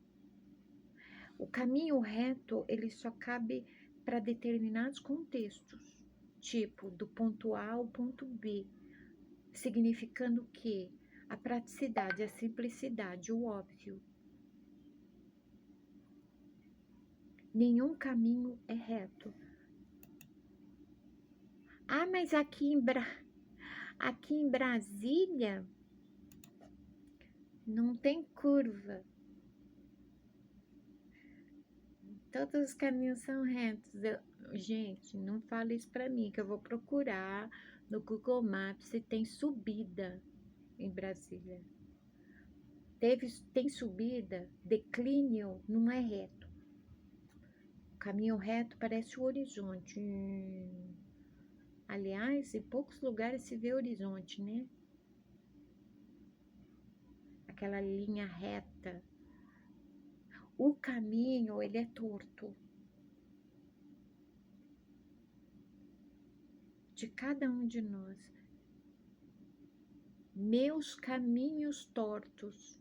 O caminho reto, ele só cabe para determinados contextos, tipo do ponto A ao ponto B, significando que a praticidade, a simplicidade, o óbvio. Nenhum caminho é reto. Ah, mas aqui em Brasília não tem curva. Todos os caminhos são retos. Gente, não fala isso para mim, que eu vou procurar no Google Maps se tem subida em Brasília. Tem subida, declínio não é reto. O caminho reto parece o horizonte. Aliás, em poucos lugares se vê horizonte, né? Aquela linha reta. O caminho, ele é torto. De cada um de nós. Meus caminhos tortos.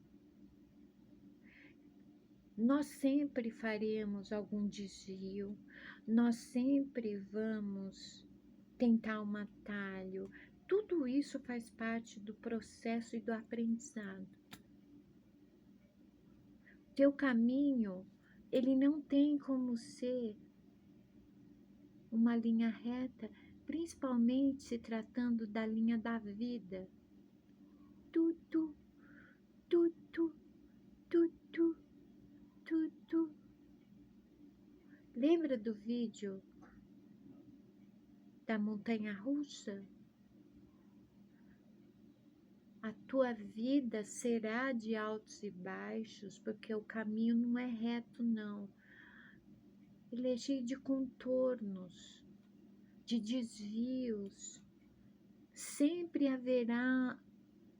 Nós sempre faremos algum desvio, nós sempre vamos tentar um atalho. Tudo isso faz parte do processo e do aprendizado. Teu caminho, ele não tem como ser uma linha reta, principalmente se tratando da linha da vida. Tudo, tudo, tudo, tudo. Lembra do vídeo da montanha russa? A tua vida será de altos e baixos, porque o caminho não é reto, não. Ele é cheio de contornos, de desvios. Sempre haverá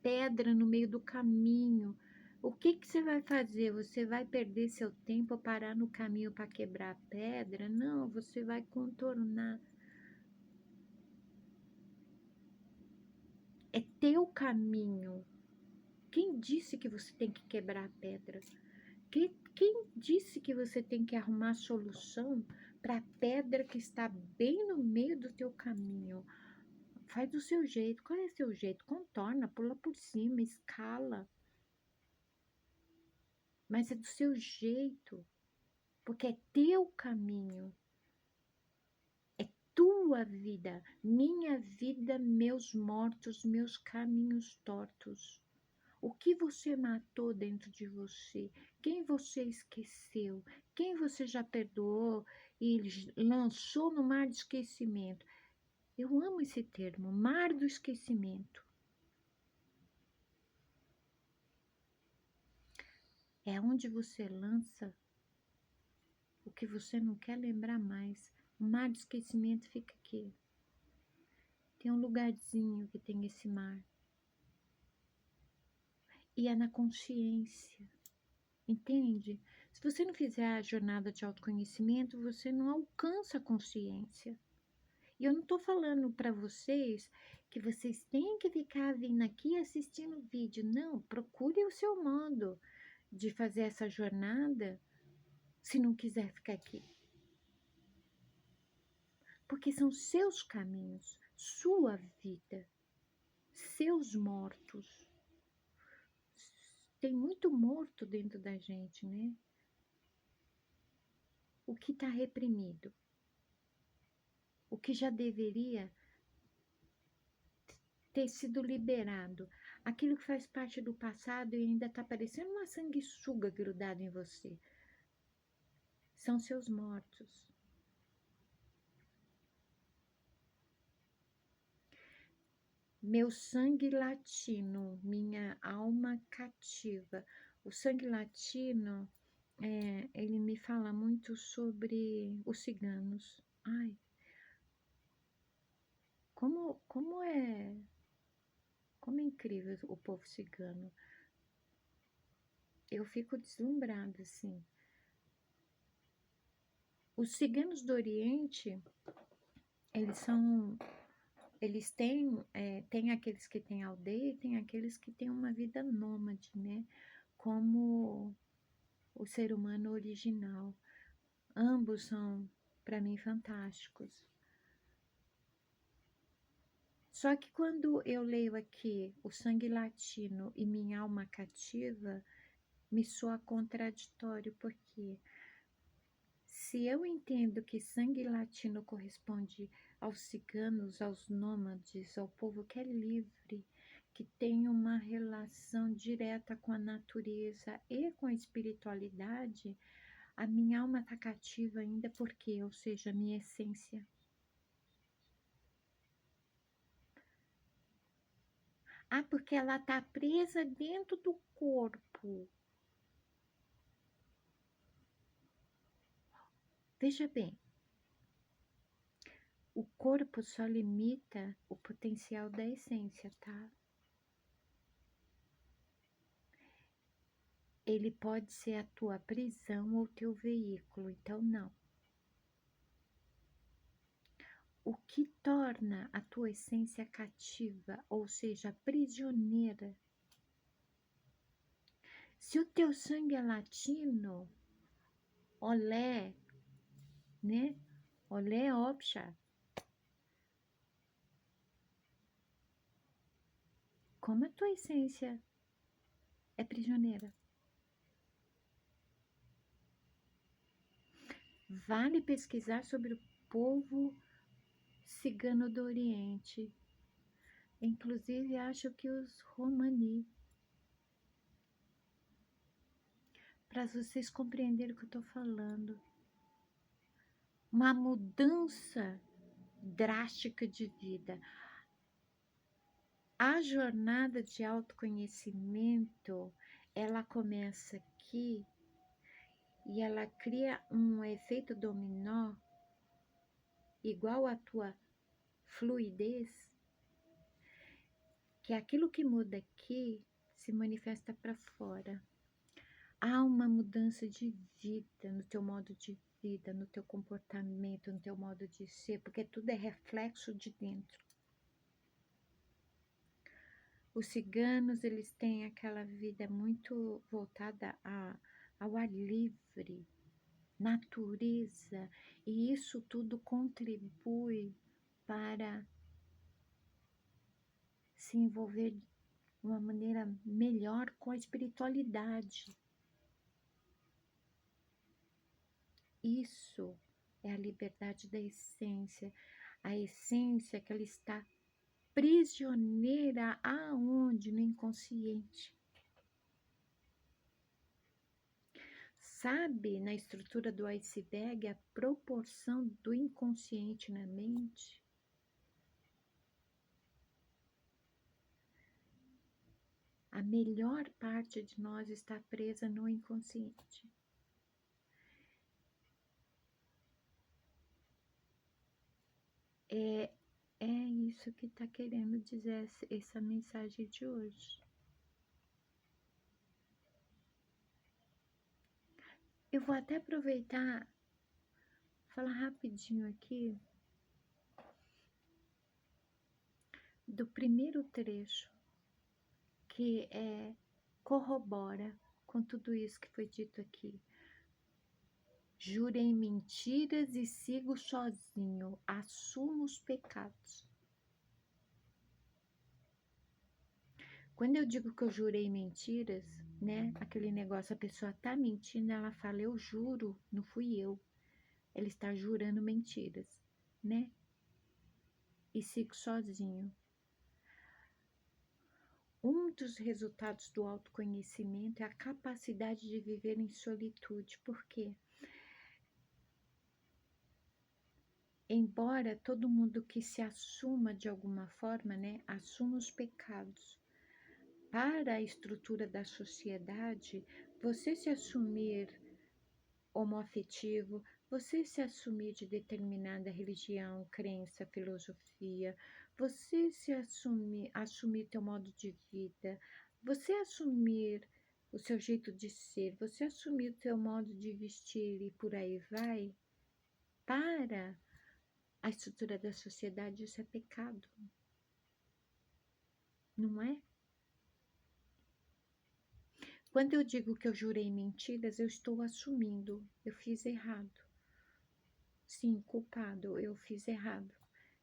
pedra no meio do caminho. O que você vai fazer? Você vai perder seu tempo a parar no caminho para quebrar a pedra? Não, você vai contornar. É teu caminho. Quem disse que você tem que quebrar a pedra? Quem disse que você tem que arrumar solução para a pedra que está bem no meio do teu caminho? Faz do seu jeito. Qual é o seu jeito? Contorna, pula por cima, escala. Mas é do seu jeito, porque é teu caminho, é tua vida, minha vida, meus mortos, meus caminhos tortos. O que você matou dentro de você? Quem você esqueceu? Quem você já perdoou e lançou no mar de esquecimento? Eu amo esse termo, mar do esquecimento. É onde você lança o que você não quer lembrar mais. O mar de esquecimento fica aqui. Tem um lugarzinho que tem esse mar. E é na consciência. Entende? Se você não fizer a jornada de autoconhecimento, você não alcança a consciência. E eu não estou falando para vocês que vocês têm que ficar vindo aqui assistindo vídeo. Não, procure o seu modo de fazer essa jornada se não quiser ficar aqui. Porque são seus caminhos, sua vida, seus mortos. Tem muito morto dentro da gente, né? O que está reprimido, o que já deveria ter sido liberado, aquilo que faz parte do passado e ainda está parecendo uma sanguessuga grudada em você, são seus mortos. Meu sangue latino, minha alma cativa. O sangue latino, ele me fala muito sobre os ciganos. Ai, como é incrível o povo cigano. Eu fico deslumbrada, assim. Os ciganos do Oriente, eles têm aqueles que têm aldeia e tem aqueles que têm uma vida nômade, né? Como o ser humano original. Ambos são, para mim, fantásticos. Só que quando eu leio aqui o sangue latino e minha alma cativa, me soa contraditório, porque se eu entendo que sangue latino corresponde aos ciganos, aos nômades, ao povo que é livre, que tem uma relação direta com a natureza e com a espiritualidade, a minha alma está cativa ainda porque, ou seja, a minha essência. Ah, porque ela está presa dentro do corpo. Veja bem, o corpo só limita o potencial da essência, tá? Ele pode ser a tua prisão ou teu veículo, então não. O que torna a tua essência cativa, ou seja, prisioneira? Se o teu sangue é latino, olé, né? Olé, opcha. Como a tua essência é prisioneira? Vale pesquisar sobre o povo cigano do Oriente. Inclusive, acho que os Romani. Para vocês compreenderem o que eu estou falando. Uma mudança drástica de vida. A jornada de autoconhecimento, ela começa aqui e ela cria um efeito dominó igual à tua fluidez, que aquilo que muda aqui se manifesta para fora. Há uma mudança de vida no teu modo de vida, no teu comportamento, no teu modo de ser, porque tudo é reflexo de dentro. Os ciganos, eles têm aquela vida muito voltada ao ar livre, natureza, e isso tudo contribui para se envolver de uma maneira melhor com a espiritualidade. Isso é a liberdade da essência, a essência que ela está prisioneira aonde? No inconsciente. Sabe, na estrutura do iceberg, a proporção do inconsciente na mente? A melhor parte de nós está presa no inconsciente. É isso que está querendo dizer essa mensagem de hoje. Eu vou até aproveitar, falar rapidinho aqui do primeiro trecho, que corrobora com tudo isso que foi dito aqui. Jurei mentiras e sigo sozinho, assumo os pecados. Quando eu digo que eu jurei mentiras, né? Aquele negócio, a pessoa tá mentindo, ela fala, eu juro, não fui eu. Ela está jurando mentiras, né? E sigo sozinho. Um dos resultados do autoconhecimento é a capacidade de viver em solitude. Por quê? Embora todo mundo que se assuma de alguma forma, né, assuma os pecados, para a estrutura da sociedade, você se assumir homoafetivo, você se assumir de determinada religião, crença, filosofia, você se assumir teu modo de vida, você assumir o seu jeito de ser, você assumir o teu modo de vestir e por aí vai, para a estrutura da sociedade isso é pecado, não é? Quando eu digo que eu jurei mentiras, eu estou assumindo, eu fiz errado. Sim, culpado, eu fiz errado.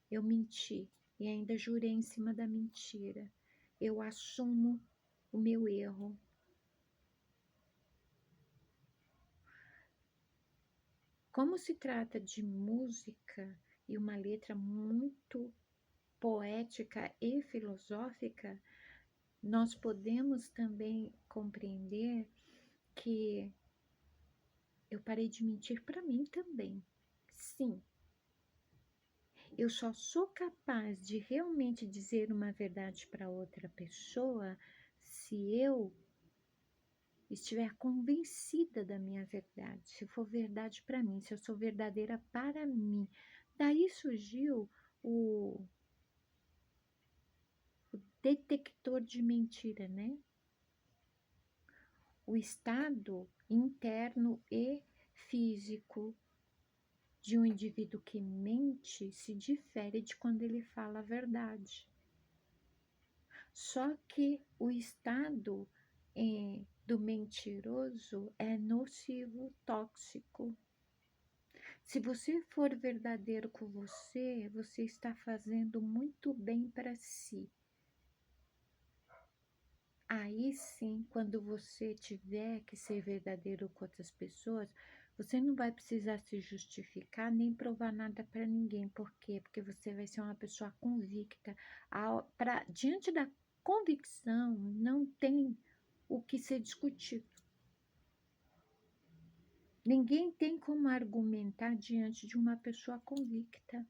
Eu menti e ainda jurei em cima da mentira. Eu assumo o meu erro. Como se trata de música e uma letra muito poética e filosófica, nós podemos também compreender que eu parei de mentir para mim também. Sim, eu só sou capaz de realmente dizer uma verdade para outra pessoa se eu estiver convencida da minha verdade, se for verdade para mim, se eu sou verdadeira para mim. Daí surgiu o detector de mentira, né? O estado interno e físico de um indivíduo que mente se difere de quando ele fala a verdade. Só que o estado do mentiroso é nocivo, tóxico. Se você for verdadeiro com você, você está fazendo muito bem para si. Aí sim, quando você tiver que ser verdadeiro com outras pessoas, você não vai precisar se justificar nem provar nada para ninguém. Por quê? Porque você vai ser uma pessoa convicta. Diante da convicção, não tem o que ser discutido. Ninguém tem como argumentar diante de uma pessoa convicta.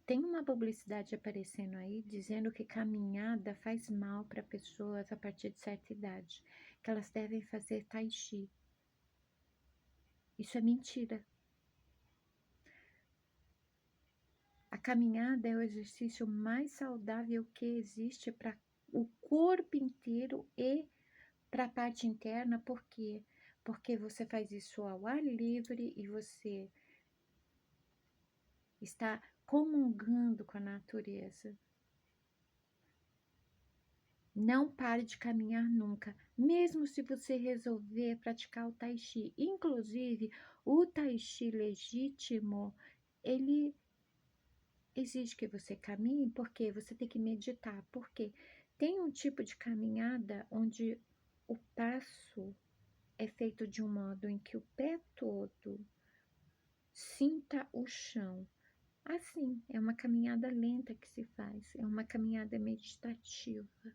Tem uma publicidade aparecendo aí dizendo que caminhada faz mal para pessoas a partir de certa idade, que elas devem fazer tai chi. Isso é mentira. A caminhada é o exercício mais saudável que existe para o corpo inteiro e para a parte interna, por quê? porque você faz isso ao ar livre e você está comungando com a natureza. Não pare de caminhar nunca, mesmo se você resolver praticar o Tai Chi. Inclusive, o Tai Chi legítimo, ele exige que você caminhe, porque você tem que meditar, porque tem um tipo de caminhada onde o passo é feito de um modo em que o pé todo sinta o chão. Assim, é uma caminhada lenta que se faz, é uma caminhada meditativa.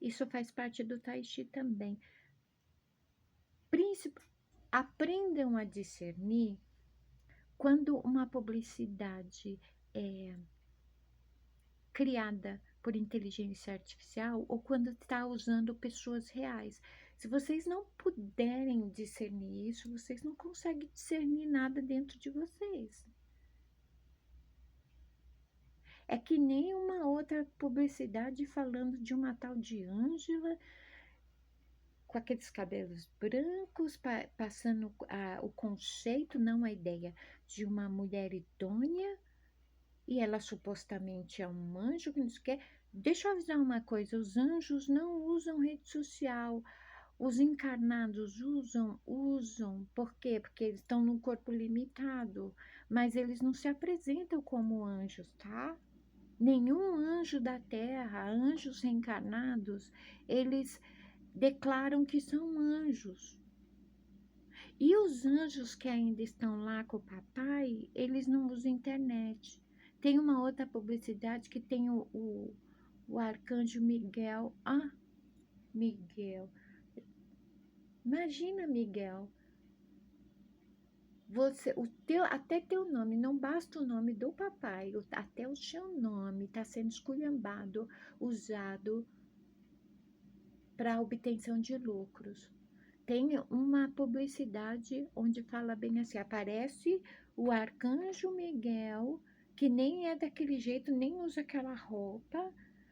Isso faz parte do Tai Chi também. Aprendam a discernir quando uma publicidade é criada por inteligência artificial ou quando está usando pessoas reais. Se vocês não puderem discernir isso, vocês não conseguem discernir nada dentro de vocês. É que nem uma outra publicidade falando de uma tal de Ângela com aqueles cabelos brancos, passando o conceito, não a ideia, de uma mulher idônea, e ela supostamente é um anjo, que não sei o quê. Deixa eu avisar uma coisa, os anjos não usam rede social, os encarnados usam, por quê? Porque eles estão num corpo limitado, mas eles não se apresentam como anjos, tá? Nenhum anjo da terra, anjos reencarnados, eles declaram que são anjos. E os anjos que ainda estão lá com o papai, eles não usam internet. Tem uma outra publicidade que tem o arcanjo Miguel. Ah, Miguel. Imagina, Miguel. Você, até teu nome, não basta o nome do papai, até o seu nome está sendo esculhambado, usado para obtenção de lucros. Tem uma publicidade onde fala bem assim, aparece o arcanjo Miguel, que nem é daquele jeito, nem usa aquela roupa,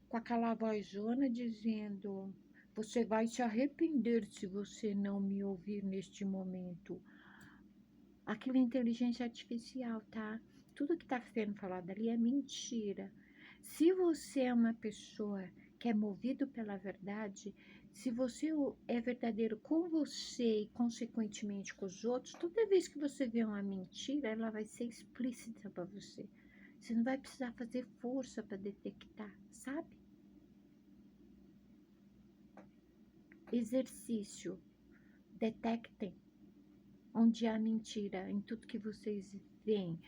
com aquela vozona dizendo, você vai se arrepender se você não me ouvir neste momento. Aquilo é inteligência artificial, tá? Tudo que está sendo falado ali é mentira. Se você é uma pessoa que é movido pela verdade, se você é verdadeiro com você e consequentemente com os outros, toda vez que você vê uma mentira, ela vai ser explícita para você. Você não vai precisar fazer força para detectar, sabe? Exercício. Detectem onde há mentira em tudo que vocês veem,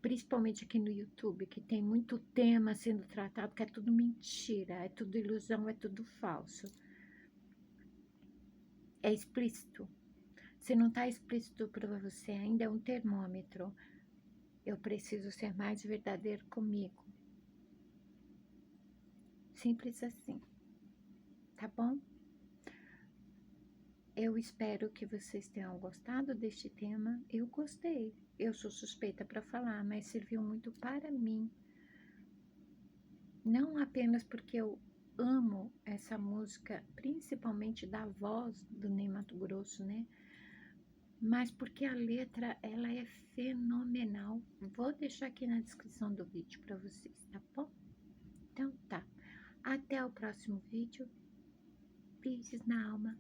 principalmente aqui no YouTube, que tem muito tema sendo tratado, que é tudo mentira, é tudo ilusão, é tudo falso. É explícito. Se não está explícito para você ainda, é um termômetro. Eu preciso ser mais verdadeiro comigo. Simples assim. Tá bom? Eu espero que vocês tenham gostado deste tema. Eu gostei. Eu sou suspeita para falar, mas serviu muito para mim. Não apenas porque eu amo essa música, principalmente da voz do Ney Matogrosso, né? Mas porque a letra, ela é fenomenal. Vou deixar aqui na descrição do vídeo para vocês, tá bom? Então tá. Até o próximo vídeo. Beijos na alma.